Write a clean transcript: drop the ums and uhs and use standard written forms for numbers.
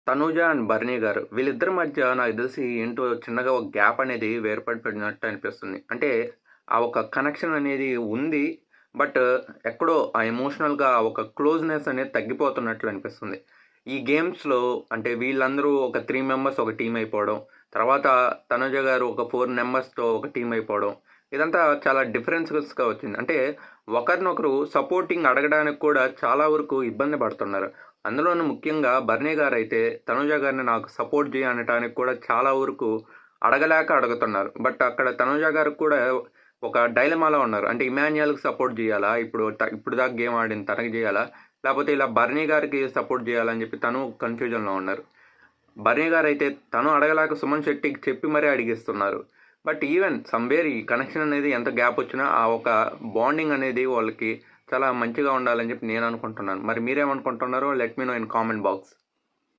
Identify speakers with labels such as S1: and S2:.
S1: Tanuja and బర్నీ గారు వీళ్ళిద్దరి మధ్య నాకు తెలిసి ఏంటో చిన్నగా ఒక గ్యాప్ అనేది వేరుపడిపోయినట్టు అనిపిస్తుంది. అంటే ఆ ఒక కనెక్షన్ అనేది ఉంది. బట్ ఎక్కడో ఆ ఎమోషనల్‌గా ఒక క్లోజ్‌నెస్ అనేది తగ్గిపోతున్నట్లు అనిపిస్తుంది. ఈ గేమ్స్‌లో అంటే వీళ్ళందరూ ఒక 3 మెంబర్స్ ఒక టీమ్ అయిపోవడం. తర్వాత తనుజ గారు ఒక 4 మెంబర్స్‌తో ఒక టీమ్ అయిపోవడం. ఇదంతా చాలా డిఫరెన్సెస్‌గా వచ్చింది. అంటే ఒకరినొకరు సపోర్టింగ్ అడగడానికి కూడా చాలా వరకు ఇబ్బంది పడుతున్నారు. అందులోనూ ముఖ్యంగా బర్నీ గారైతే తనుజ గారిని నాకు సపోర్ట్ చెయ్యి అనటానికి కూడా చాలా వరకు అడగలేక అడుగుతున్నారు. బట్ అక్కడ తనుజ గారికి కూడా ఒక డైలమాలో ఉన్నారు. అంటే ఇమాన్యుయల్‌కి సపోర్ట్ జేయాలా? ఇప్పుడు దాకా గేమ్ ఆడింది తనకి జేయాలా? లేపోతే ఇలా బర్నీ గారికి సపోర్ట్ జేయాలా అని జెప్పి తను కన్‌ఫ్యూజన్‌లో ఉన్నారు. బర్నీ గారైతే తను అడగలేక సుమన్ శెట్టికి చెప్పి మరీ అడిగిస్తున్నారు. బట్ ఈవెన్ సమ్‌వేర్ ఈ కనెక్షన్ అనేది ఎంత గ్యాప్ వచ్చినా ఆ ఒక బాండింగ్ అనేది వాళ్ళకి చాలా మంచిగా ఉండాలని జెప్పి నేను అనుకుంటున్నాను. మరి మీరేమనుకుంటున్నారో let me know in comment box.